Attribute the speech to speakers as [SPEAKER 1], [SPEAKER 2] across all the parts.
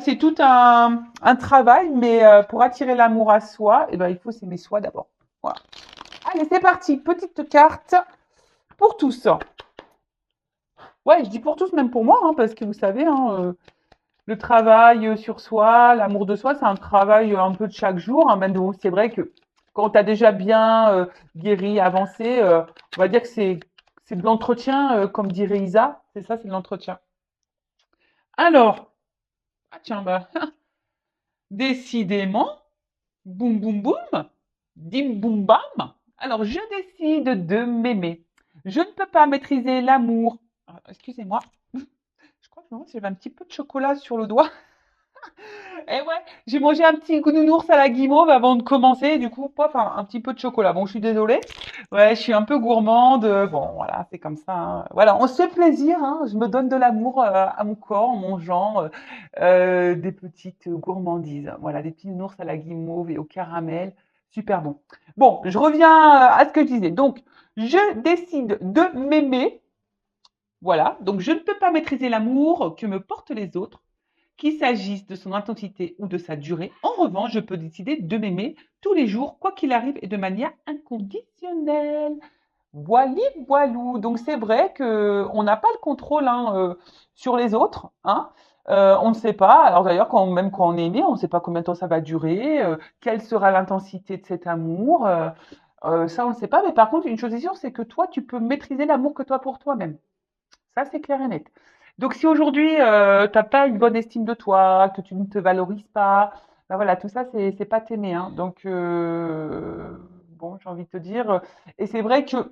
[SPEAKER 1] C'est tout un travail, mais pour attirer l'amour à soi, eh ben, il faut s'aimer soi d'abord. Voilà. Allez, c'est parti. Petite carte pour tous. Ouais, je dis pour tous, même pour moi, hein, parce que vous savez, hein, le travail sur soi, l'amour de soi, c'est un travail un peu de chaque jour. Hein, même donc, c'est vrai que quand tu as déjà bien guéri, avancé, on va dire que c'est de l'entretien, comme dirait Isa. C'est ça, c'est de l'entretien. Alors, ah tiens, bah, décidément, boum boum boum, dim boum bam. Alors, je décide de m'aimer. Je ne peux pas maîtriser l'amour. Ah, excusez-moi, je crois que non, j'avais un petit peu de chocolat sur le doigt. Eh ouais, j'ai mangé un petit nounours à la guimauve avant de commencer, du coup, pof, un petit peu de chocolat. Bon, je suis désolée. Ouais, je suis un peu gourmande. Bon, voilà, c'est comme ça. Hein. Voilà, on se fait plaisir. Hein. Je me donne de l'amour à mon corps en mangeant des petites gourmandises. Voilà, des petits nounours à la guimauve et au caramel. Super bon. Bon, je reviens à ce que je disais. Donc, je décide de m'aimer. Voilà, donc je ne peux pas maîtriser l'amour que me portent les autres qu'il s'agisse de son intensité ou de sa durée. En revanche, je peux décider de m'aimer tous les jours, quoi qu'il arrive, et de manière inconditionnelle. Voili, voilou. Donc c'est vrai que on n'a pas le contrôle hein, sur les autres. Hein. On ne sait pas. Alors d'ailleurs, même quand on est aimé, on ne sait pas combien de temps ça va durer, quelle sera l'intensité de cet amour. Ça, on ne sait pas. Mais par contre, une chose est sûre, c'est que toi, tu peux maîtriser l'amour que toi pour toi-même. Ça, c'est clair et net. Donc, si aujourd'hui, tu n'as pas une bonne estime de toi, que tu ne te valorises pas, ben voilà, tout ça, c'est pas t'aimer. Hein. Donc, bon, j'ai envie de te dire. Et c'est vrai que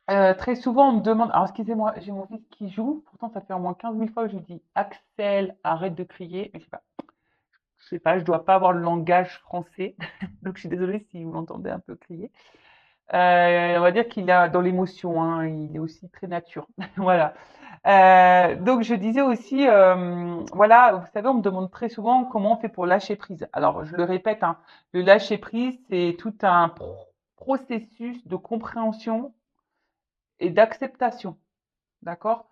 [SPEAKER 1] très souvent, on me demande. Alors, excusez-moi, j'ai mon fils qui joue. Pourtant, ça fait au moins 15 000 fois que je lui dis Axel, arrête de crier. Mais je sais pas. Je sais pas, je dois pas avoir le langage français. Donc, je suis désolée si vous l'entendez un peu crier. On va dire qu'il a dans l'émotion, hein, il est aussi très nature. Voilà. Donc je disais aussi, voilà, vous savez, on me demande très souvent comment on fait pour lâcher prise. Alors je le répète, hein, le lâcher prise, c'est tout un processus de compréhension et d'acceptation, d'accord?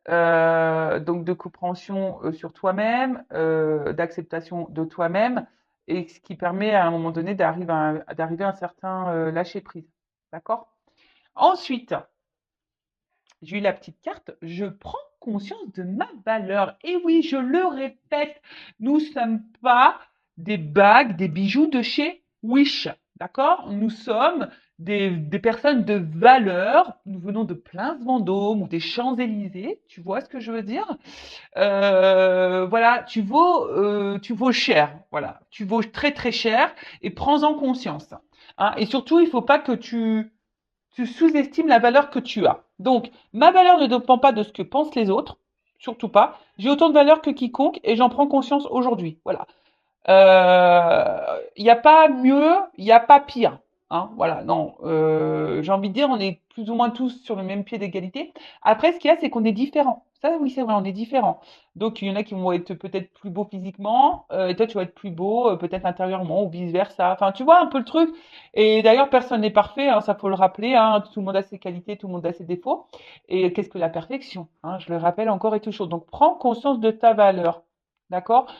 [SPEAKER 1] Donc de compréhension sur toi-même, d'acceptation de toi-même, et ce qui permet à un moment donné d'arriver à un certain lâcher prise, d'accord? Ensuite, j'ai eu la petite carte, je prends conscience de ma valeur. Et oui, je le répète, nous ne sommes pas des bagues, des bijoux de chez Wish. D'accord? Nous sommes des personnes de valeur. Nous venons de Place Vendôme ou des Champs-Élysées. Tu vois ce que je veux dire? Voilà, tu vaux cher. Voilà, tu vaux très très cher et prends-en conscience. Hein. Et surtout, il ne faut pas que tu sous-estimes la valeur que tu as. Donc, ma valeur ne dépend pas de ce que pensent les autres, surtout pas. J'ai autant de valeur que quiconque et j'en prends conscience aujourd'hui. Voilà. Il n'y a pas mieux, il n'y a pas pire. Hein, voilà, non. J'ai envie de dire, on est plus ou moins tous sur le même pied d'égalité. Après, ce qu'il y a, c'est qu'on est différents. Ça, oui, c'est vrai, on est différents. Donc, il y en a qui vont être peut-être plus beaux physiquement, et toi, tu vas être plus beau, peut-être intérieurement, ou vice-versa. Enfin, tu vois un peu le truc. Et d'ailleurs, personne n'est parfait, hein, ça faut le rappeler. Hein, tout le monde a ses qualités, tout le monde a ses défauts. Et qu'est-ce que la perfection? Hein, je le rappelle encore et toujours. Donc, prends conscience de ta valeur. D'accord?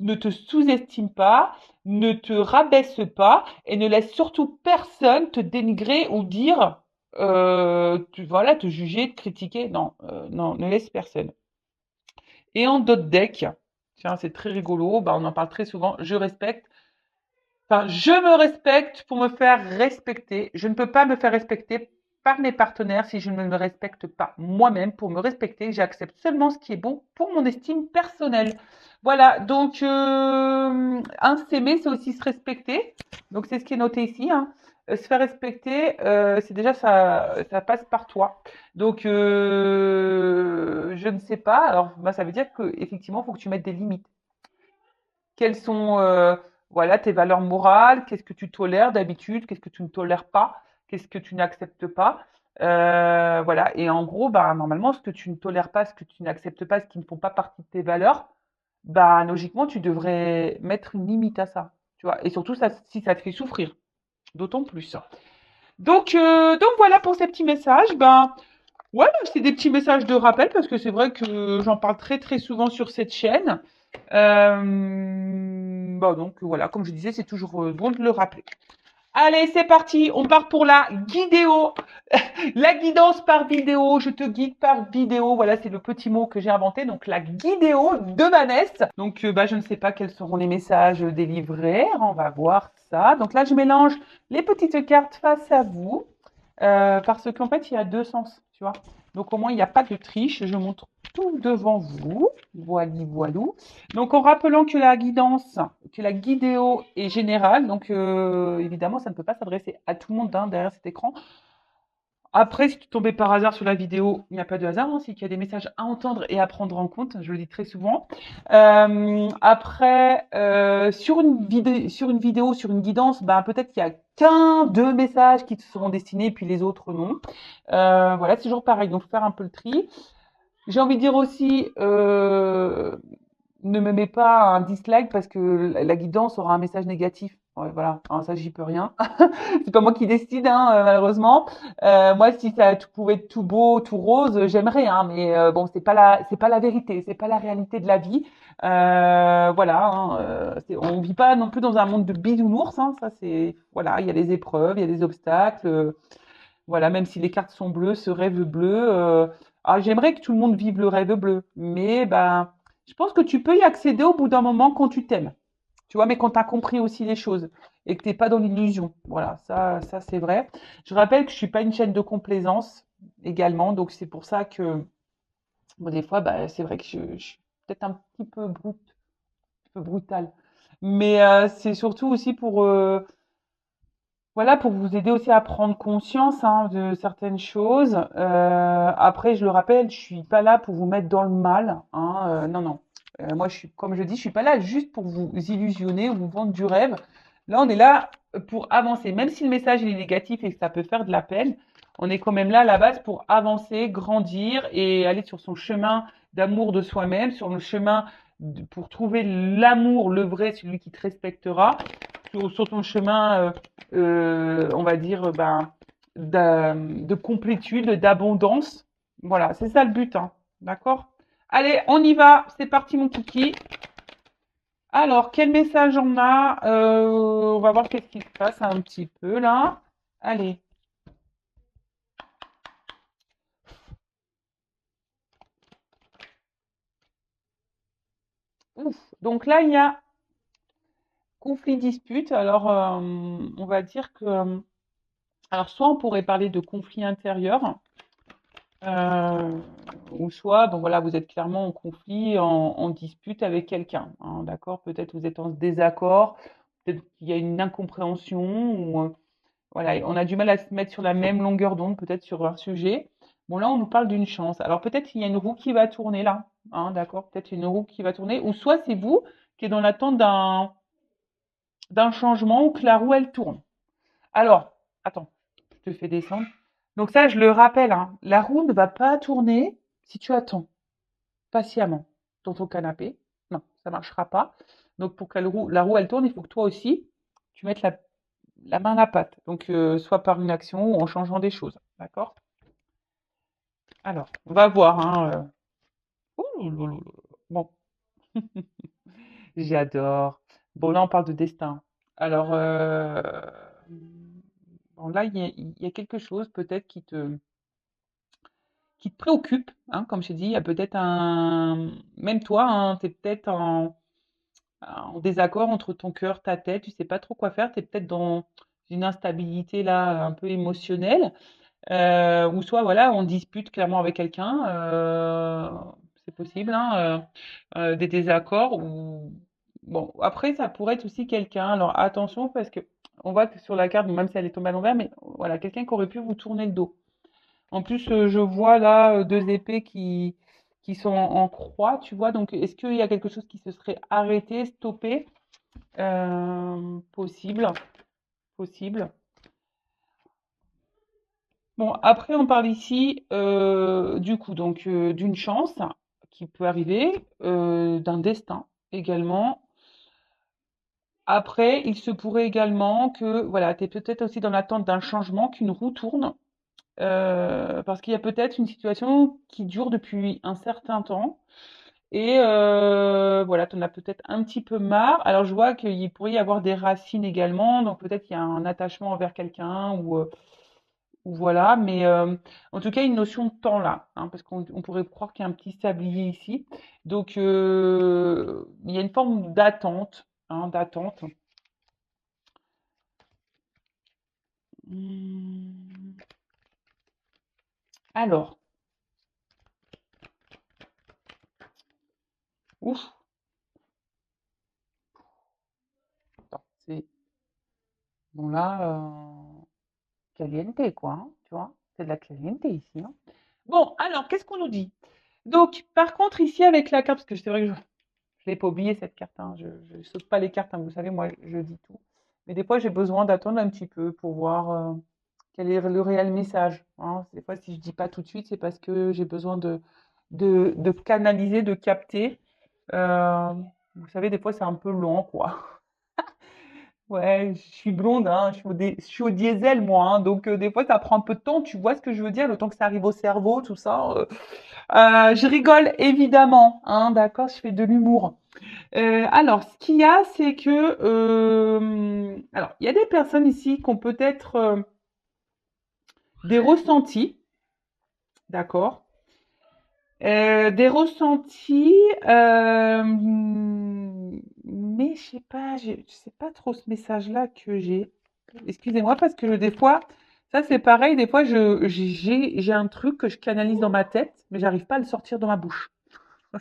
[SPEAKER 1] Ne te sous-estime pas, ne te rabaisse pas et ne laisse surtout personne te dénigrer ou dire, voilà, te juger, te critiquer. Non, non, ne laisse personne. Et en dot deck, tiens, c'est très rigolo, bah, on en parle très souvent, je respecte. Enfin, je me respecte pour me faire respecter. Je ne peux pas me faire respecter par mes partenaires si je ne me respecte pas moi-même. Pour me respecter, j'accepte seulement ce qui est bon pour mon estime personnelle. Voilà, donc s'aimer, c'est aussi se respecter. Donc c'est ce qui est noté ici. Hein. Se faire respecter, c'est déjà ça passe par toi. Donc je ne sais pas. Alors bah, ça veut dire que effectivement, il faut que tu mettes des limites. Quelles sont voilà, tes valeurs morales? Qu'est-ce que tu tolères d'habitude? Qu'est-ce que tu ne tolères pas? Qu'est-ce que tu n'acceptes pas? Voilà. Et en gros, bah, normalement, ce que tu ne tolères pas, ce que tu n'acceptes pas, ce qui ne font pas partie de tes valeurs, bah, logiquement, tu devrais mettre une limite à ça. Tu vois? Et surtout, ça, si ça te fait souffrir, d'autant plus. Donc voilà pour ces petits messages. Ben, ouais, c'est des petits messages de rappel parce que c'est vrai que j'en parle très très souvent sur cette chaîne. Bon, donc voilà, comme je disais, c'est toujours bon de le rappeler. Allez, c'est parti, on part pour la guidéo, la guidance par vidéo, je te guide par vidéo, voilà, c'est le petit mot que j'ai inventé, donc la guidéo de Vanessa. Donc, bah, je ne sais pas quels seront les messages délivrés, on va voir ça. Donc là, je mélange les petites cartes face à vous, parce qu'en fait, il y a deux sens, tu vois. Donc au moins, il n'y a pas de triche, je montre tout devant vous, voili voilou. Donc en rappelant que la guidance, que la guidéo est générale, donc évidemment, ça ne peut pas s'adresser à tout le monde hein, derrière cet écran. Après, si tu tombais par hasard sur la vidéo, il n'y a pas de hasard, hein, c'est qu'il y a des messages à entendre et à prendre en compte, je le dis très souvent. Après, sur une vidéo, sur une guidance, ben, peut-être qu'il y a qu'un, deux messages qui te seront destinés, puis les autres non. Voilà, c'est toujours pareil, donc faut faire un peu le tri. J'ai envie de dire aussi, ne me mets pas un dislike parce que la guidance aura un message négatif. Ouais, voilà, hein, ça j'y peux rien. C'est pas moi qui décide, hein, malheureusement. Moi, si ça pouvait être tout beau, tout rose, j'aimerais, hein, mais bon, c'est pas la vérité, c'est pas la réalité de la vie. Voilà, hein, on vit pas non plus dans un monde de bisounours. Hein, ça, c'est voilà, il y a des épreuves, il y a des obstacles. Voilà, même si les cartes sont bleues, ce rêve bleu. J'aimerais que tout le monde vive le rêve bleu, mais ben, je pense que tu peux y accéder au bout d'un moment quand tu t'aimes. Tu vois, mais quand tu as compris aussi les choses et que tu n'es pas dans l'illusion. Voilà, ça c'est vrai. Je rappelle que je suis pas une chaîne de complaisance également, donc c'est pour ça que bon, des fois, bah, c'est vrai que je suis peut-être un petit peu un peu brutale. Mais c'est surtout aussi pour voilà, pour vous aider aussi à prendre conscience hein, de certaines choses. Après, je le rappelle, je suis pas là pour vous mettre dans le mal. Hein, non, non. Moi, je suis, comme je dis, je suis pas là juste pour vous illusionner ou vous vendre du rêve. Là, on est là pour avancer. Même si le message il est négatif et que ça peut faire de la peine, on est quand même là à la base pour avancer, grandir et aller sur son chemin d'amour de soi-même, sur le chemin pour trouver l'amour, le vrai, celui qui te respectera sur ton chemin, on va dire, ben, de complétude, d'abondance. Voilà, c'est ça le but, hein. D'accord? Allez, on y va. C'est parti, mon kiki. Alors, quel message on a? On va voir qu'est-ce qui se passe un petit peu là. Allez. Ouf. Donc là, il y a conflit dispute. Alors, on va dire que, alors soit on pourrait parler de conflit intérieur. Euh, ou soit, bon voilà, vous êtes clairement en conflit, en dispute avec quelqu'un, hein, d'accord? Peut-être vous êtes en désaccord, peut-être qu'il y a une incompréhension, ou voilà, on a du mal à se mettre sur la même longueur d'onde, peut-être sur un sujet. Bon, là, on nous parle d'une chance. Alors peut-être qu'il y a une roue qui va tourner là, hein, d'accord? Peut-être une roue qui va tourner, ou soit c'est vous qui êtes dans l'attente d'un changement ou que la roue elle tourne. Alors, attends, je te fais descendre. Donc ça, je le rappelle, hein, la roue ne va pas tourner si tu attends patiemment dans ton canapé. Non, ça marchera pas. Donc pour que la roue elle tourne, il faut que toi aussi, tu mettes la main à la pâte. Donc soit par une action ou en changeant des choses. D'accord? Alors, on va voir. Hein, ouh là là là là. Bon, j'adore. Bon, là, on parle de destin. Alors, bon, là, il y a quelque chose peut-être qui te préoccupe, hein, comme je t'ai dit, il y a peut-être même toi, hein, tu es peut-être en désaccord entre ton cœur, ta tête, tu sais pas trop quoi faire, tu es peut-être dans une instabilité là, un peu émotionnelle, ou soit voilà, on dispute clairement avec quelqu'un, c'est possible, hein, des désaccords, ou bon, après ça pourrait être aussi quelqu'un, alors attention parce que on voit que sur la carte, même si elle est tombée à l'envers, mais voilà, quelqu'un qui aurait pu vous tourner le dos. En plus, je vois là deux épées qui sont en croix, tu vois. Donc, est-ce qu'il y a quelque chose qui se serait arrêté, stoppé? Possible, possible. Bon, après, on parle ici du coup, donc d'une chance qui peut arriver, d'un destin également. Après, il se pourrait également que, voilà, tu es peut-être aussi dans l'attente d'un changement, qu'une roue tourne. Parce qu'il y a peut-être une situation qui dure depuis un certain temps Et voilà, tu en as peut-être un petit peu marre. Alors, je vois qu'il pourrait y avoir des racines également, donc peut-être il y a un attachement envers quelqu'un ou voilà. Mais en tout cas, une notion de temps là, hein, parce qu'on pourrait croire qu'il y a un petit sablier ici. Donc, il y a une forme d'attente, hein, d'attente. Hmm. Alors, ouf, attends, c'est bon là, caliente quoi, hein, tu vois, c'est de la caliente ici, hein. Bon, alors, qu'est-ce qu'on nous dit? Donc, par contre, ici, avec la carte, parce que c'est vrai que je ne l'ai pas oublié cette carte, hein, je ne saute pas les cartes, hein, vous savez, moi, je dis tout. Mais des fois, j'ai besoin d'attendre un petit peu pour voir quel est le réel message, hein. Des fois, si je dis pas tout de suite, c'est parce que j'ai besoin de canaliser, de capter. Euh, vous savez, des fois, c'est un peu lent, quoi. Ouais, je suis blonde, hein, je suis au diesel, moi, hein, donc des fois, ça prend un peu de temps, tu vois ce que je veux dire, le temps que ça arrive au cerveau, tout ça. Je rigole évidemment, hein, d'accord, je fais de l'humour. Alors, ce qu'il y a, c'est que, alors, il y a des personnes ici qui ont peut-être des ressentis, d'accord, des ressentis, mais je sais pas trop ce message-là que j'ai. Excusez-moi parce que des fois, ça c'est pareil, des fois j'ai un truc que je canalise dans ma tête, mais j'arrive pas à le sortir de ma bouche.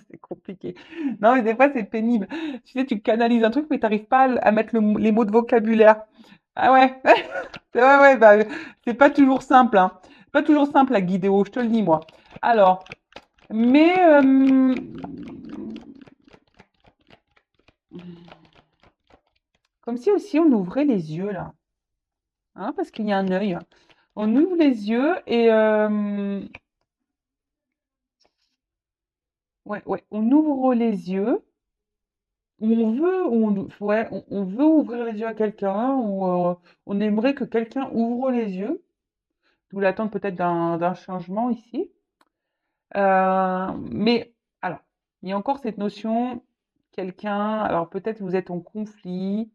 [SPEAKER 1] C'est compliqué. Non, mais des fois, c'est pénible. Tu sais, tu canalises un truc, mais tu n'arrives pas à mettre les mots de vocabulaire. Ah ouais, ouais, ouais, bah, c'est pas toujours simple, hein. Pas toujours simple la guidéo, je te le dis, moi. Alors, mais comme si aussi on ouvrait les yeux, là. Hein, parce qu'il y a un œil. On ouvre les yeux et ouais, ouais, on ouvre les yeux. On veut ouvrir les yeux à quelqu'un ou on aimerait que quelqu'un ouvre les yeux, d'où l'attente peut-être d'un changement ici. Mais alors, il y a encore cette notion, quelqu'un, alors peut-être vous êtes en conflit,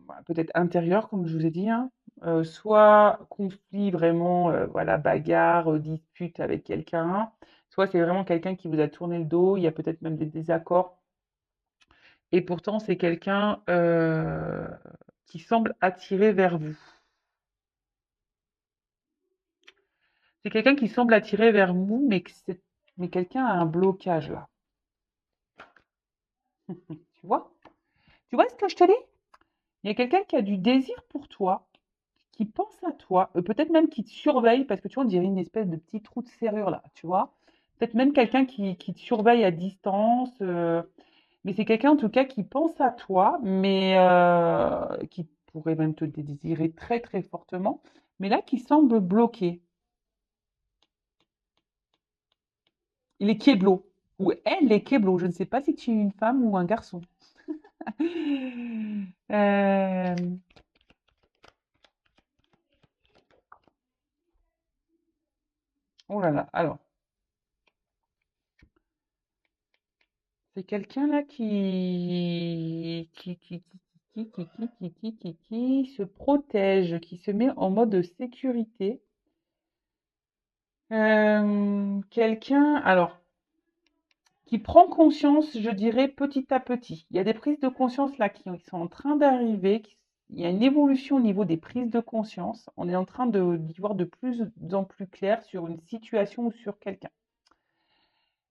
[SPEAKER 1] voilà, peut-être intérieur, comme je vous ai dit, hein, soit conflit vraiment, voilà, bagarre, dispute avec quelqu'un, soit c'est vraiment quelqu'un qui vous a tourné le dos, il y a peut-être même des désaccords. Et pourtant, c'est quelqu'un qui semble attiré vers vous. C'est quelqu'un qui semble attiré vers vous, mais quelqu'un a un blocage là. Tu vois? Tu vois ce que je te dis? Il y a quelqu'un qui a du désir pour toi, qui pense à toi, peut-être même qui te surveille, parce que tu vois, on dirait une espèce de petit trou de serrure là, tu vois? Peut-être même quelqu'un qui te surveille à distance, mais c'est quelqu'un en tout cas qui pense à toi, mais qui pourrait même te désirer très très fortement, mais là qui semble bloqué. Il est kéblo. Ou elle est kéblo. Je ne sais pas si tu es une femme ou un garçon. Euh, oh là là. Alors, c'est quelqu'un là qui se protège, qui se met en mode sécurité. Quelqu'un, alors, qui prend conscience, je dirais, petit à petit. Il y a des prises de conscience là qui sont en train d'arriver. Il y a une évolution au niveau des prises de conscience. On est en train d'y voir de plus en plus clair sur une situation ou sur quelqu'un.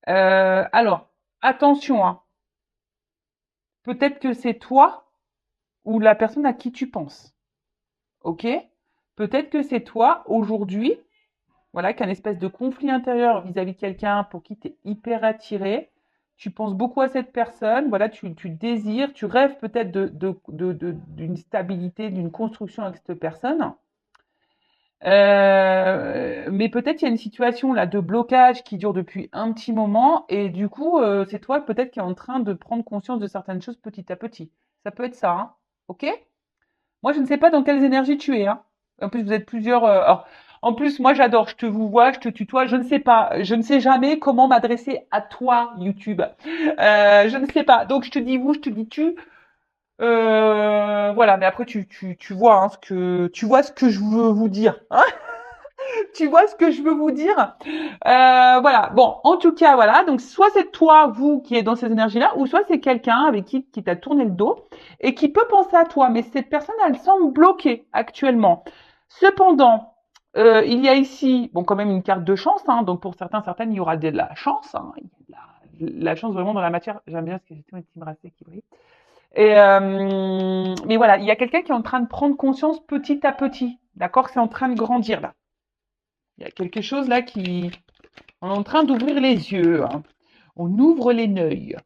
[SPEAKER 1] Alors, attention, hein. Peut-être que c'est toi ou la personne à qui tu penses. OK? Peut-être que c'est toi aujourd'hui, voilà, qu'un espèce de conflit intérieur vis-à-vis de quelqu'un pour qui tu es hyper attiré. Tu penses beaucoup à cette personne, voilà, tu désires, tu rêves peut-être d'une stabilité, d'une construction avec cette personne. Mais peut-être il y a une situation là de blocage qui dure depuis un petit moment et du coup, c'est toi peut-être qui est en train de prendre conscience de certaines choses petit à petit. Ça peut être ça, hein. OK? Moi, je ne sais pas dans quelles énergies tu es, hein. En plus, vous êtes plusieurs. Alors, En plus, moi, j'adore. Je te vous vois, je te tutoie. Je ne sais pas. Je ne sais jamais comment m'adresser à toi, YouTube. Je ne sais pas. Donc, je te dis vous, je te dis tu. Voilà. Mais après, tu vois hein, tu vois ce que je veux vous dire. Hein. Tu vois ce que je veux vous dire. Voilà. Bon, en tout cas, voilà. Donc, soit c'est toi, vous, qui est dans ces énergies-là, ou soit c'est quelqu'un avec qui t'a tourné le dos et qui peut penser à toi. Mais cette personne, elle semble bloquée actuellement. Cependant, il y a ici, bon, quand même une carte de chance. Hein, donc, pour certains, certaines, il y aura de la chance. Hein, il y a la chance vraiment dans la matière. J'aime bien ce que j'ai un petit bracelet qui brille. Mais voilà, il y a quelqu'un qui est en train de prendre conscience petit à petit. D'accord? C'est en train de grandir là. Il y a quelque chose là qui, on est en train d'ouvrir les yeux. Hein. On ouvre les yeux.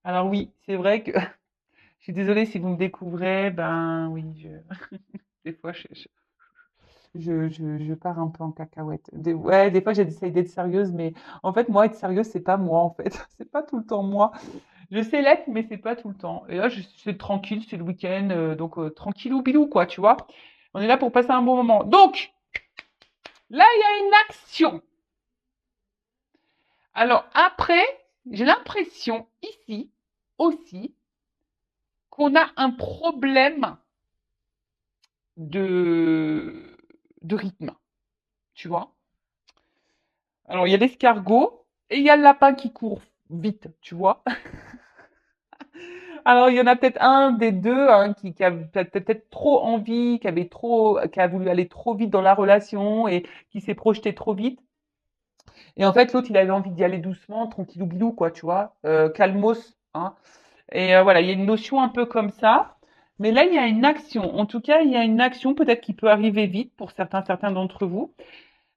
[SPEAKER 1] Alors oui, c'est vrai que je suis désolée si vous me découvrez. Ben oui, des fois je pars un peu en cacahuète. Ouais, des fois j'essaie d'être sérieuse, mais en fait moi être sérieuse c'est pas moi en fait, c'est pas tout le temps moi. Je sais l'être, mais c'est pas tout le temps. Et là c'est tranquille, c'est le week-end, donc tranquillou bilou quoi, tu vois. On est là pour passer un bon moment. Donc là il y a une action. Alors après, j'ai l'impression ici aussi qu'on a un problème de, de rythme, tu vois. Alors il y a l'escargot et il y a le lapin qui court vite, tu vois. Alors il y en a peut-être un des deux hein, qui a peut-être trop envie, qui a voulu aller trop vite dans la relation et qui s'est projeté trop vite. Et en fait l'autre il avait envie d'y aller doucement, tranquillou bilou quoi, tu vois, calmos, hein. Et voilà, il y a une notion un peu comme ça. Mais là, il y a une action. En tout cas, il y a une action peut-être qui peut arriver vite pour certains d'entre vous.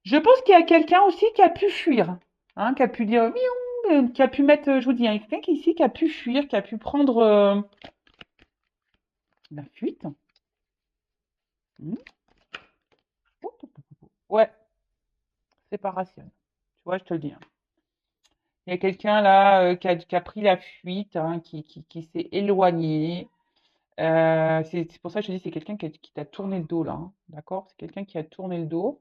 [SPEAKER 1] Je pense qu'il y a quelqu'un aussi qui a pu fuir, hein, qui a pu dire miaou, qui a pu mettre, je vous dis, il y a quelqu'un ici qui a pu fuir, qui a pu prendre la fuite. Hmm. Ouais, séparation. Tu vois, je te le dis. Hein. Il y a quelqu'un là qui a pris la fuite, hein, qui s'est éloigné. C'est pour ça que je te dis, c'est quelqu'un qui t'a tourné le dos là, hein, d'accord? C'est quelqu'un qui a tourné le dos.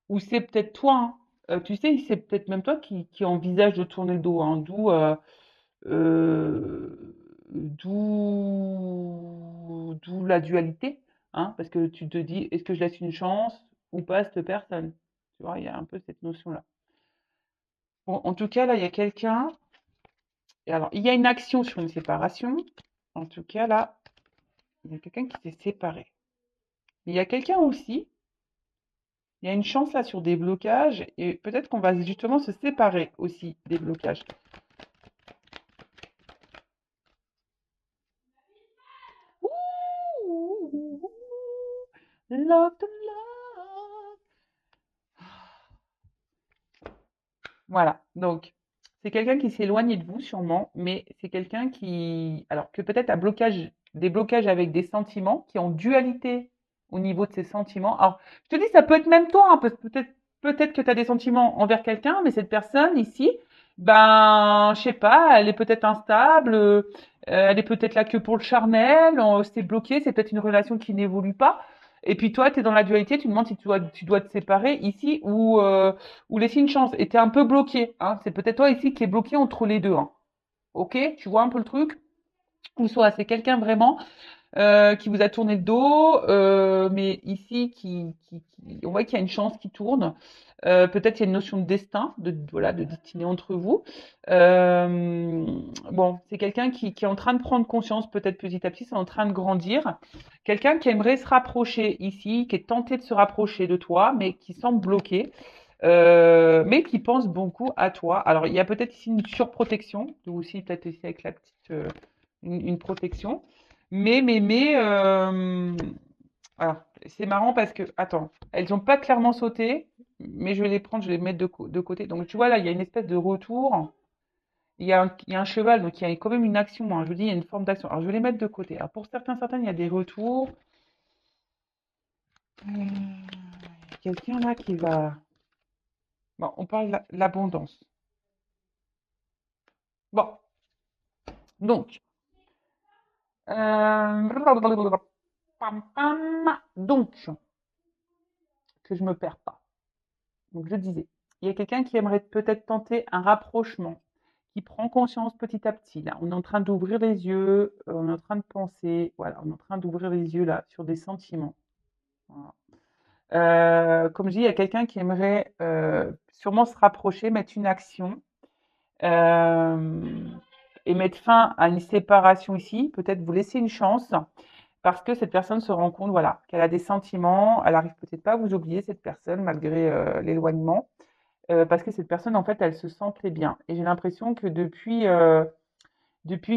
[SPEAKER 1] Ou c'est peut-être toi, hein. Tu sais, c'est peut-être même toi qui envisage de tourner le dos, hein, d'où la dualité, hein, parce que tu te dis, est-ce que je laisse une chance ou pas à cette personne? Tu vois, il y a un peu cette notion-là. Bon, en tout cas, là, il y a quelqu'un, et alors, il y a une action sur une séparation. En tout cas, là, il y a quelqu'un qui s'est séparé. Mais il y a quelqu'un aussi, il y a une chance là sur des blocages, et peut-être qu'on va justement se séparer aussi des blocages. Ouh, love to love. Voilà, donc c'est quelqu'un qui s'est éloigné de vous sûrement, mais c'est quelqu'un qui, alors que peut-être a des blocages avec des sentiments, qui ont dualité au niveau de ses sentiments. Alors, je te dis, ça peut être même toi, hein, peut-être que tu as des sentiments envers quelqu'un, mais cette personne ici, ben, je sais pas, elle est peut-être instable, elle est peut-être là que pour le charnel, c'est bloqué, c'est peut-être une relation qui n'évolue pas. Et puis toi, tu es dans la dualité, tu te demandes si tu dois te séparer ici ou laisser une chance. Et tu es un peu bloqué. Hein. C'est peut-être toi ici qui est bloqué entre les deux. Hein. Ok, tu vois un peu le truc? Ou soit c'est quelqu'un vraiment qui vous a tourné le dos, mais ici on voit qu'il y a une chance qui tourne. Peut-être il y a une notion de destin, voilà, de destinée entre vous. Euh, bon, c'est quelqu'un qui est en train de prendre conscience, peut-être petit à petit, c'est en train de grandir. Quelqu'un qui aimerait se rapprocher ici, qui est tenté de se rapprocher de toi, mais qui semble bloqué. Mais qui pense beaucoup à toi. Alors, il y a peut-être ici une surprotection, ou aussi peut-être ici avec la petite une protection. Alors, c'est marrant parce que, attends, elles n'ont pas clairement sauté, mais je vais les prendre, je vais les mettre de côté. Donc, tu vois, là, il y a une espèce de retour. Il y a un cheval, donc il y a quand même une action. Hein. Je vous dis, il y a une forme d'action. Alors, je vais les mettre de côté. Alors, pour certaines, il y a des retours. Quelqu'un là qui va. Bon, on parle de l'abondance. Bon, donc. Euh, pam, pam. Donc, que je me perds pas. Donc, je disais, il y a quelqu'un qui aimerait peut-être tenter un rapprochement, qui prend conscience petit à petit. Là, on est en train d'ouvrir les yeux, on est en train de penser, voilà, on est en train d'ouvrir les yeux là sur des sentiments. Voilà. Comme je dis, il y a quelqu'un qui aimerait sûrement se rapprocher, mettre une action euh, et mettre fin à une séparation ici. Peut-être vous laisser une chance parce que cette personne se rend compte, voilà, qu'elle a des sentiments. Elle arrive peut-être pas à vous oublier cette personne malgré l'éloignement, parce que cette personne, en fait, elle se sentait bien. Et j'ai l'impression que depuis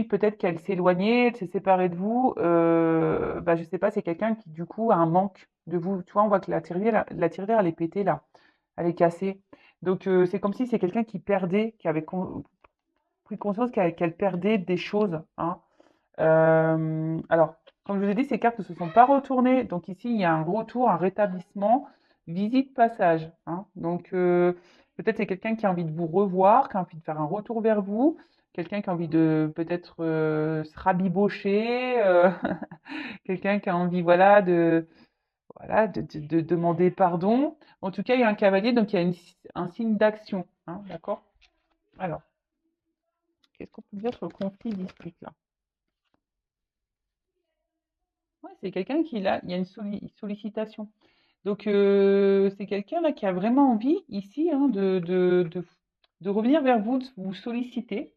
[SPEAKER 1] peut-être qu'elle s'est éloignée, elle s'est séparée de vous, bah, je sais pas, c'est quelqu'un qui du coup a un manque de vous. Tu vois, on voit que la tirelire, elle est pétée là, elle est cassée. Donc c'est comme si c'est quelqu'un qui perdait, qui avait pris conscience qu'elle perdait des choses, hein. Alors, comme je vous ai dit, ces cartes ne se sont pas retournées. Donc ici, il y a un retour, un rétablissement, visite, passage, hein. Donc peut-être c'est quelqu'un qui a envie de vous revoir, qui a envie de faire un retour vers vous, quelqu'un qui a envie de peut-être se rabibocher, quelqu'un qui a envie, voilà, de demander pardon. En tout cas, il y a un cavalier, donc il y a un signe d'action, hein, d'accord? Alors, qu'est-ce qu'on peut dire sur le conflit dispute là? Ouais, c'est quelqu'un il y a une sollicitation. Donc, c'est quelqu'un là qui a vraiment envie ici, hein, de revenir vers vous, de vous solliciter.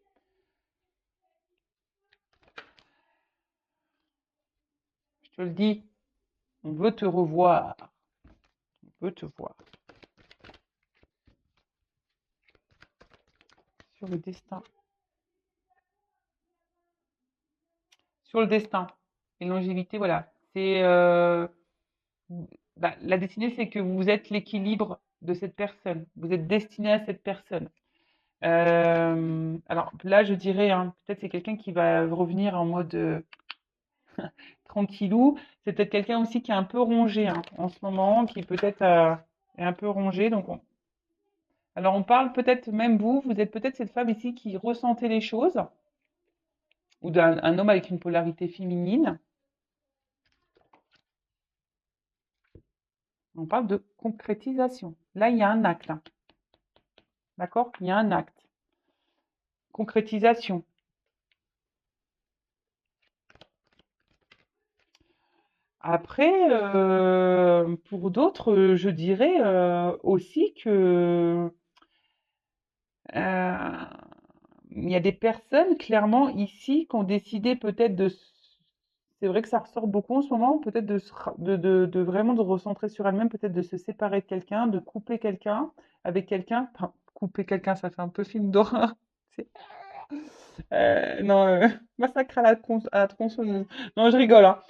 [SPEAKER 1] Je te le dis, on veut te revoir, on veut te voir. Sur le destin. Sur le destin. Et longévité, voilà. C'est bah, la destinée, c'est que vous êtes l'équilibre de cette personne. Vous êtes destiné à cette personne. Alors là, je dirais, hein, peut-être c'est quelqu'un qui va revenir en mode tranquillou. C'est peut-être quelqu'un aussi qui est un peu rongé, hein, en ce moment, qui peut-être est un peu rongé. Donc, alors on parle peut-être même vous êtes peut-être cette femme ici qui ressentait les choses, ou d'un un homme avec une polarité féminine. On parle de concrétisation. Là, il y a un acte, hein, d'accord? Il y a un acte. Concrétisation. Après, pour d'autres, je dirais aussi que euh, il y a des personnes clairement ici qui ont décidé peut-être c'est vrai que ça ressort beaucoup en ce moment, peut-être de vraiment de recentrer sur elle-même, peut-être de se séparer de quelqu'un, de couper quelqu'un avec quelqu'un. Enfin, couper quelqu'un, ça fait un peu film d'horreur. C'est- non, massacre à la tronçonneuse. Non, je rigole, hein.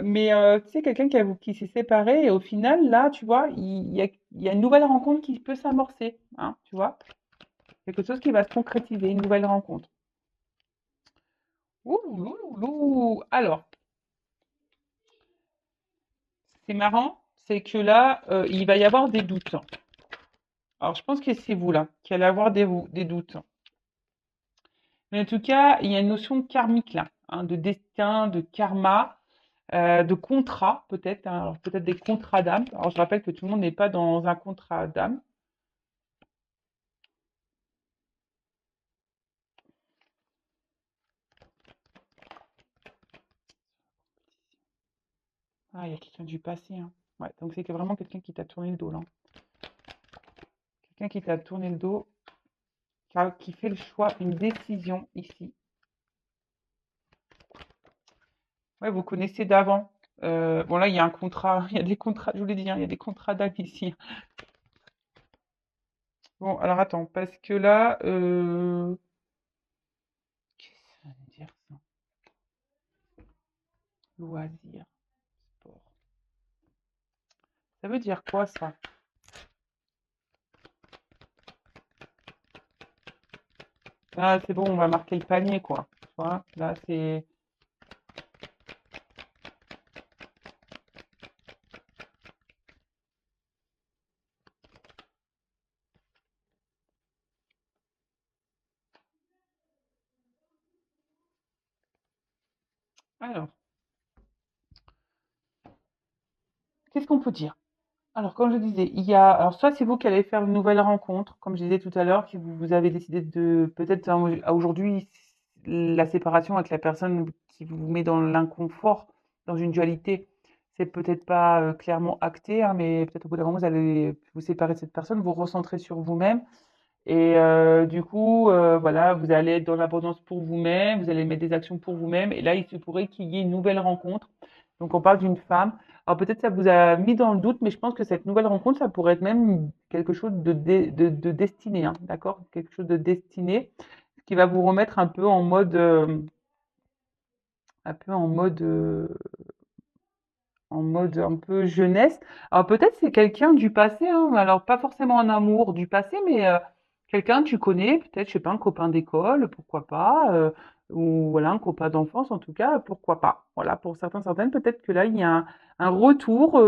[SPEAKER 1] Mais tu sais, quelqu'un qui s'est séparé et au final, là, tu vois, il y a une nouvelle rencontre qui peut s'amorcer, hein, tu vois. Quelque chose qui va se concrétiser, une nouvelle rencontre. Ouh, loulou, loulou. Alors, c'est marrant, c'est que là, il va y avoir des doutes. Alors, je pense que c'est vous, là, qui allez avoir des doutes. Mais en tout cas, il y a une notion karmique, là, hein, de destin, de karma, de contrat, peut-être, hein, alors peut-être des contrats d'âme. Alors, je rappelle que tout le monde n'est pas dans un contrat d'âme. Ah, il y a quelqu'un du passé, hein. Ouais, donc c'est vraiment quelqu'un qui t'a tourné le dos, là. Quelqu'un qui t'a tourné le dos, qui fait le choix, une décision ici. Ouais, vous connaissez d'avant. Bon, là, il y a un contrat, il y a des contrats, je vous l'ai dit, hein, il y a des contrats d'âme ici. Bon, alors attends, parce que là, qu'est-ce que ça veut dire ça? Loisir, sport. Ça veut dire quoi ça? Ah, c'est bon, on va marquer le panier, quoi. Tu vois, là, c'est. Alors, qu'est-ce qu'on peut dire? Alors, comme je disais, alors soit c'est vous qui allez faire une nouvelle rencontre, comme je disais tout à l'heure, que vous avez décidé de, peut-être à aujourd'hui, la séparation avec la personne qui vous met dans l'inconfort, dans une dualité, c'est peut-être pas clairement acté, hein, mais peut-être au bout d'un moment, vous allez vous séparer de cette personne, vous recentrer sur vous-même. Et du coup, voilà, vous allez être dans l'abondance pour vous-même, vous allez mettre des actions pour vous-même. Et là, il se pourrait qu'il y ait une nouvelle rencontre. Donc, on parle d'une femme. Alors, peut-être ça vous a mis dans le doute, mais je pense que cette nouvelle rencontre, ça pourrait être même quelque chose de destiné, hein, d'accord? Quelque chose de destiné, qui va vous remettre un peu en mode un peu jeunesse. Alors peut-être c'est quelqu'un du passé, hein, alors pas forcément un amour du passé, mais quelqu'un que tu connais, peut-être, je sais pas, un copain d'école, pourquoi pas, ou voilà, un copain d'enfance en tout cas, pourquoi pas. Voilà, pour certains, certaines, peut-être que là, il y a un retour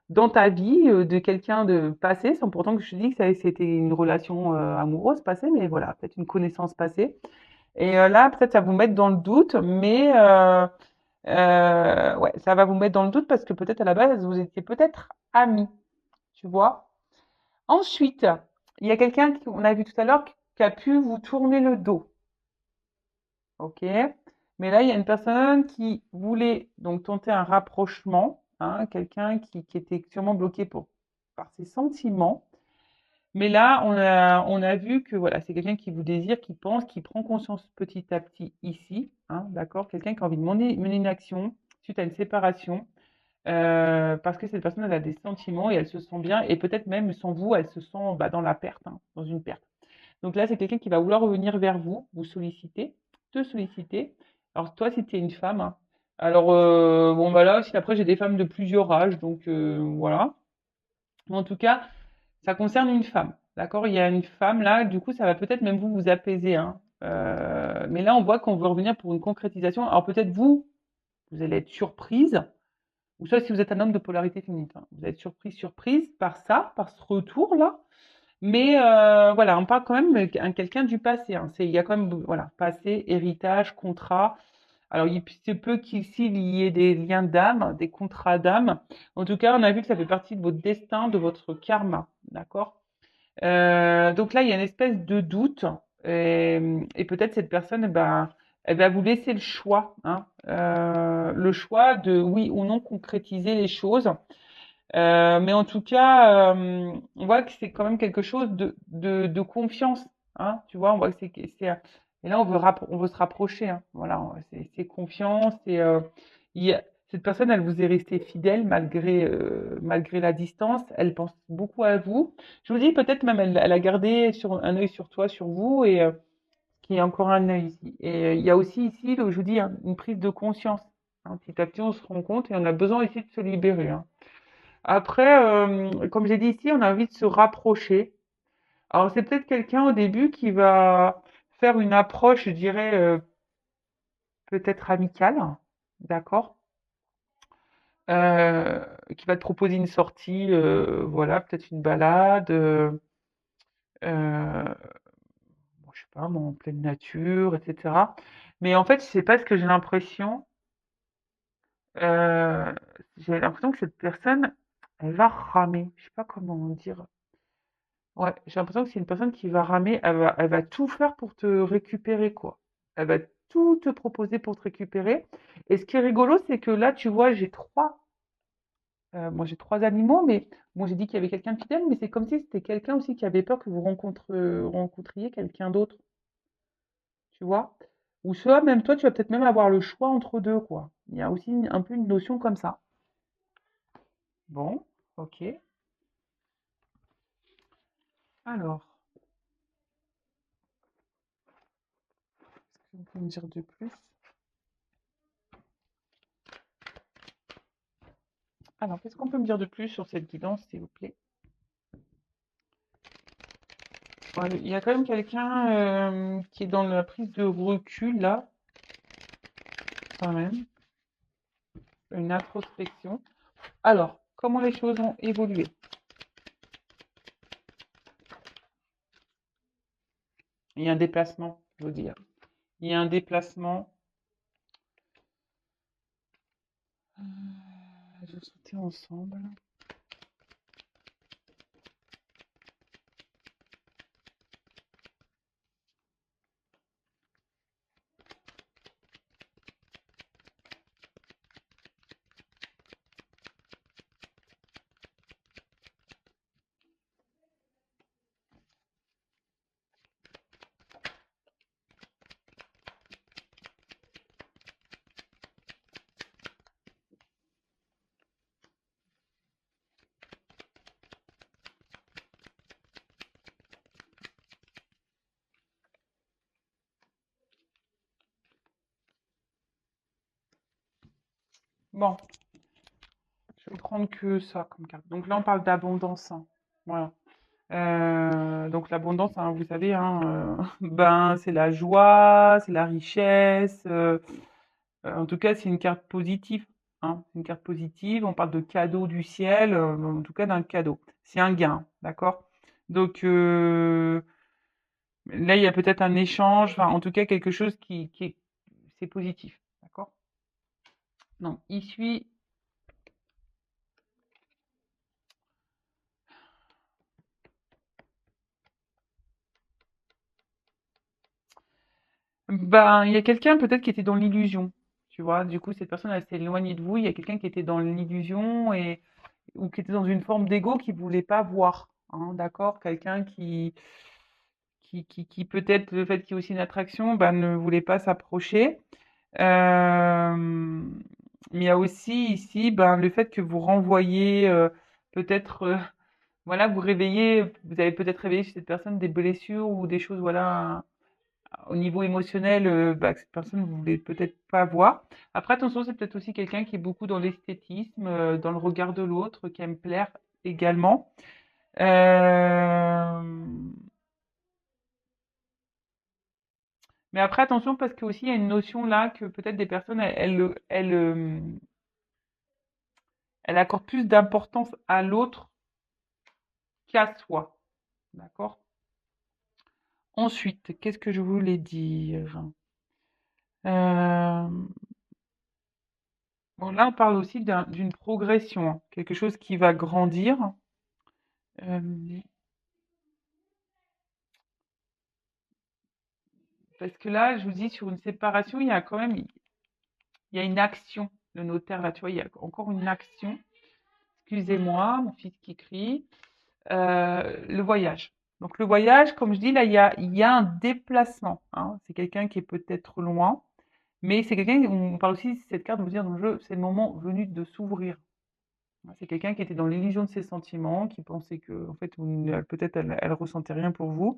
[SPEAKER 1] dans ta vie de quelqu'un de passé, sans pourtant que je te dis que c'était une relation amoureuse passée, mais voilà, peut-être une connaissance passée. Et là, peut-être ça va vous mettre dans le doute, mais ouais, ça va vous mettre dans le doute parce que peut-être à la base, vous étiez peut-être amis, tu vois. Ensuite, il y a quelqu'un qu'on a vu tout à l'heure qui a pu vous tourner le dos, ok? Mais là, il y a une personne qui voulait donc tenter un rapprochement, hein, quelqu'un qui était sûrement bloqué par ses sentiments. Mais là, on a vu que voilà, c'est quelqu'un qui vous désire, qui pense, qui prend conscience petit à petit ici, hein, d'accord? Quelqu'un qui a envie de mener une action suite à une séparation. Parce que cette personne, elle a des sentiments et elle se sent bien et peut-être même sans vous, elle se sent bah, dans la perte, hein, dans une perte. Donc là, c'est quelqu'un qui va vouloir revenir vers vous, vous solliciter, te solliciter. Alors toi, si tu es une femme, hein, alors bon bah là aussi après j'ai des femmes de plusieurs âges, donc voilà. Mais en tout cas, ça concerne une femme, d'accord? Il y a une femme là, du coup, ça va peut-être même vous apaiser, hein. Mais là, on voit qu'on veut revenir pour une concrétisation. Alors peut-être vous allez être surprise ou soit si vous êtes un homme de polarité féminine, hein, vous êtes surprise par ça, par ce retour-là. Mais voilà, on parle quand même de quelqu'un du passé, hein. Il y a quand même, voilà, passé, héritage, contrat. Alors, il se peut qu'ici, il y ait des liens d'âme, des contrats d'âme. En tout cas, on a vu que ça fait partie de votre destin, de votre karma, d'accord? Donc là, il y a une espèce de doute. Et peut-être cette personne, eh ben, elle va vous laisser le choix de oui ou non concrétiser les choses. Mais en tout cas, on voit que c'est quand même quelque chose de confiance, hein, tu vois, on voit que et là, on veut se rapprocher, hein, voilà, c'est confiance, cette personne, elle vous est restée fidèle malgré la distance, elle pense beaucoup à vous. Je vous dis, peut-être même, elle a gardé un œil sur toi, sur vous, et qu'il y a encore un œil ici. Et il y a aussi ici, je vous dis, hein, une prise de conscience, hein, petit à petit, on se rend compte et on a besoin ici de se libérer, hein. Après, comme j'ai dit ici, on a envie de se rapprocher. Alors, c'est peut-être quelqu'un au début qui va faire une approche, je dirais, peut-être amicale, d'accord? Qui va te proposer une sortie, voilà, peut-être une balade, bon, je sais pas, moi, en pleine nature, etc. Mais en fait, je sais pas ce que euh, j'ai l'impression que cette personne, elle va ramer. Je sais pas comment dire. Ouais, j'ai l'impression que c'est une personne qui va ramer, elle va tout faire pour te récupérer, quoi. Elle va tout te proposer pour te récupérer. Et ce qui est rigolo, c'est que là, tu vois, moi j'ai trois animaux, mais bon, j'ai dit qu'il y avait quelqu'un de fidèle, mais c'est comme si c'était quelqu'un aussi qui avait peur que vous rencontriez quelqu'un d'autre, tu vois. Ou soit même toi, tu vas peut-être même avoir le choix entre deux, quoi. Il y a aussi un peu une notion comme ça. Bon, ok. Alors, qu'est-ce qu'on peut me dire de plus? Alors, qu'est-ce qu'on peut me dire de plus sur cette guidance, s'il vous plaît? Ouais, il y a quand même quelqu'un qui est dans la prise de recul, là, quand même, une introspection. Alors, comment les choses ont évolué? Il y a un déplacement, je veux dire. Il y a un déplacement. Je vous sentais ensemble. Bon, je vais prendre que ça comme carte. Donc là, on parle d'abondance, hein. Voilà. Donc l'abondance, hein, vous savez, hein, ben, c'est la joie, c'est la richesse. En tout cas, c'est une carte positive, hein. C'est une carte positive. On parle de cadeau du ciel, en tout cas d'un cadeau. C'est un gain, d'accord? Donc là, il y a peut-être un échange, enfin, en tout cas, quelque chose qui est, c'est positif, d'accord? Donc, il suit. Ben, il y a quelqu'un peut-être qui était dans l'illusion, tu vois. Du coup, cette personne, elle s'est éloignée de vous. Il y a quelqu'un qui était dans l'illusion et ou qui était dans une forme d'ego qui voulait pas voir, hein, d'accord? Quelqu'un qui peut-être le fait qu'il y ait aussi une attraction, ben, ne voulait pas s'approcher. Euh, mais il y a aussi ici, ben, le fait que vous renvoyez peut-être, voilà, vous réveillez, vous avez peut-être réveillé chez cette personne des blessures ou des choses, voilà, au niveau émotionnel, bah, que cette personne ne voulait peut-être pas voir. Après, attention, c'est peut-être aussi quelqu'un qui est beaucoup dans l'esthétisme, dans le regard de l'autre, qui aime plaire également. Euh, Mais après, attention, parce que aussi il y a une notion là que peut-être des personnes, elles accordent plus d'importance à l'autre qu'à soi. D'accord? Ensuite, qu'est-ce que je voulais dire? Euh, Bon, là, on parle aussi d'une progression, hein, quelque chose qui va grandir. Euh, Parce que là, je vous dis, sur une séparation, il y a quand même, il y a une action. Le notaire, là, tu vois, il y a encore une action. Excusez-moi, mon fils qui crie. Le voyage. Donc, le voyage, comme je dis, là, il y a un déplacement, hein. C'est quelqu'un qui est peut-être loin, mais c'est quelqu'un, on parle aussi, cette carte vous dire dans le jeu, c'est le moment venu de s'ouvrir. C'est quelqu'un qui était dans l'illusion de ses sentiments, qui pensait que, en fait, peut-être elle ressentait rien pour vous.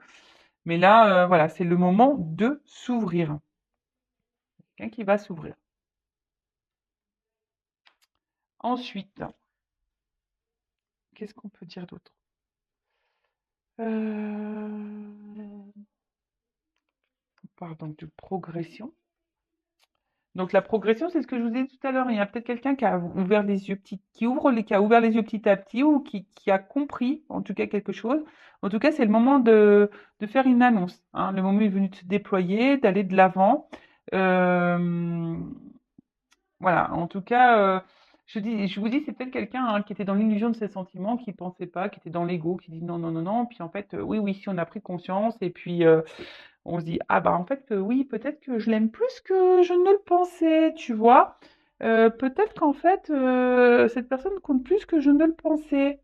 [SPEAKER 1] Mais là, voilà, c'est le moment de s'ouvrir. Quelqu'un qui va s'ouvrir. Ensuite, qu'est-ce qu'on peut dire d'autre? On parle donc de progression. Donc la progression, c'est ce que je vous ai dit tout à l'heure. Il y a peut-être quelqu'un qui a ouvert les yeux qui a ouvert les yeux petit à petit ou qui a compris, en tout cas quelque chose. En tout cas, c'est le moment de faire une annonce, hein. Le moment est venu de se déployer, d'aller de l'avant. Euh, Voilà, en tout cas, je vous dis, c'est peut-être quelqu'un, hein, qui était dans l'illusion de ses sentiments, qui pensait pas, qui était dans l'ego, qui dit non, non, non, non. Puis en fait, oui, oui, si on a pris conscience, et puis on se dit, ah bah en fait, oui, peut-être que je l'aime plus que je ne le pensais, tu vois. Peut-être qu'en fait, cette personne compte plus que je ne le pensais,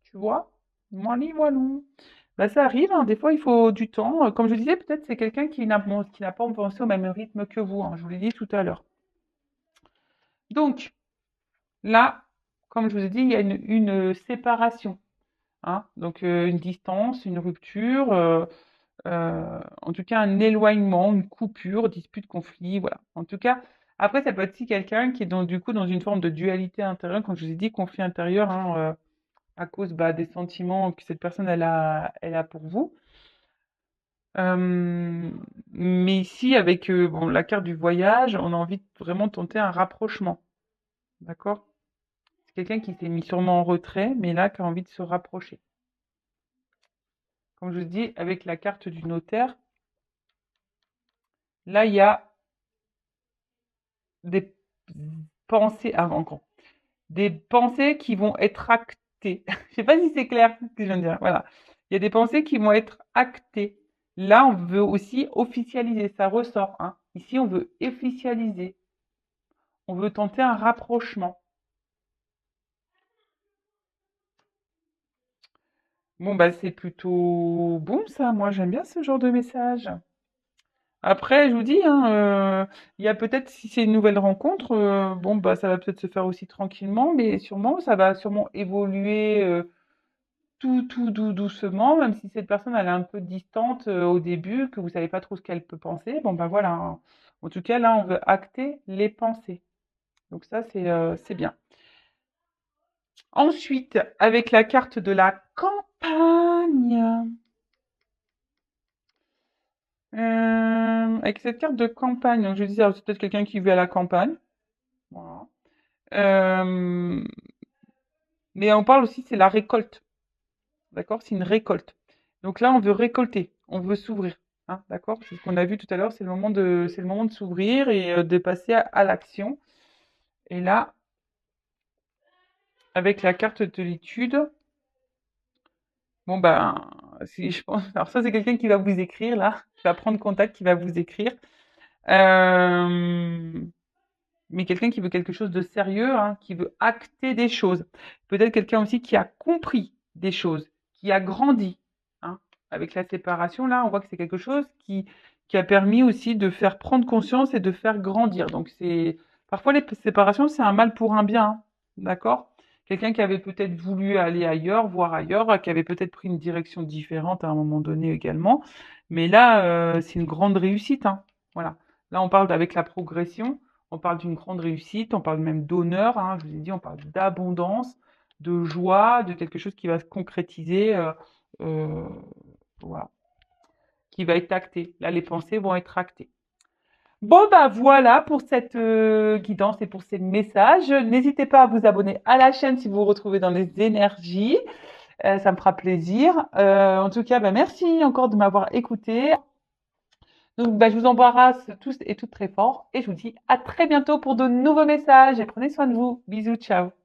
[SPEAKER 1] tu vois. Voilà, voilà. Bah, ça arrive, hein, des fois il faut du temps. Comme je disais, peut-être c'est quelqu'un qui n'a pas pensé au même rythme que vous, hein, je vous l'ai dit tout à l'heure. Donc, là, comme je vous ai dit, il y a une séparation, hein. Donc, une distance, une rupture, en tout cas un éloignement, une coupure, dispute, conflit, voilà. En tout cas, après, ça peut être aussi quelqu'un qui est du coup dans une forme de dualité intérieure, comme je vous ai dit, conflit intérieur, hein, à cause, bah, des sentiments que cette personne elle a pour vous. Euh, mais ici, avec bon, la carte du voyage, on a envie de vraiment tenter un rapprochement, d'accord? C'est quelqu'un qui s'est mis sûrement en retrait, mais là, qui a envie de se rapprocher. Comme je vous dis, avec la carte du notaire, là, il y a des pensées, ah, encore, des pensées qui vont être actées. Je sais pas si c'est clair ce que je viens de dire. Voilà. Il y a des pensées qui vont être actées. Là, on veut aussi officialiser, ça ressort, hein. Ici, on veut officialiser. On veut tenter un rapprochement. Bon, bah, c'est plutôt bon, ça. Moi, j'aime bien ce genre de message. Après, je vous dis, hein, il y a peut-être, si c'est une nouvelle rencontre, bon, bah, ça va peut-être se faire aussi tranquillement, mais sûrement, ça va sûrement évoluer tout doucement, même si cette personne, elle est un peu distante au début, que vous savez pas trop ce qu'elle peut penser. Bon, bah voilà, hein. En tout cas, là, on veut acter les pensées. Donc ça, c'est bien. Ensuite, avec la carte de la campagne, avec cette carte de campagne, donc je disais, alors, c'est peut-être quelqu'un qui vit à la campagne. Voilà. Euh, mais on parle aussi, c'est la récolte. D'accord? C'est une récolte. Donc là, on veut récolter, on veut s'ouvrir. Hein, d'accord? C'est ce qu'on a vu tout à l'heure, c'est le moment de s'ouvrir et de passer à l'action. Et là, avec la carte de l'étude, bon ben, si je pense, alors ça c'est quelqu'un qui va vous écrire là, qui va prendre contact, qui va vous écrire. Euh, mais quelqu'un qui veut quelque chose de sérieux, hein, qui veut acter des choses. Peut-être quelqu'un aussi qui a compris des choses, qui a grandi. Hein. Avec la séparation, là, on voit que c'est quelque chose qui a permis aussi de faire prendre conscience et de faire grandir. Donc, parfois les séparations, c'est un mal pour un bien. Hein. D'accord? Quelqu'un qui avait peut-être voulu aller ailleurs, voir ailleurs, qui avait peut-être pris une direction différente à un moment donné également. Mais là, c'est une grande réussite. Hein. Voilà. Là, on parle avec la progression. On parle d'une grande réussite, on parle même d'honneur, hein, je vous ai dit, on parle d'abondance, de joie, de quelque chose qui va se concrétiser, euh, voilà, qui va être acté. Là, les pensées vont être actées. Bon, bah voilà pour cette guidance et pour ces messages. N'hésitez pas à vous abonner à la chaîne si vous vous retrouvez dans les énergies. Ça me fera plaisir. En tout cas, bah, merci encore de m'avoir écouté. Donc, bah, je vous embrasse tous et toutes très fort et je vous dis à très bientôt pour de nouveaux messages et prenez soin de vous. Bisous, ciao.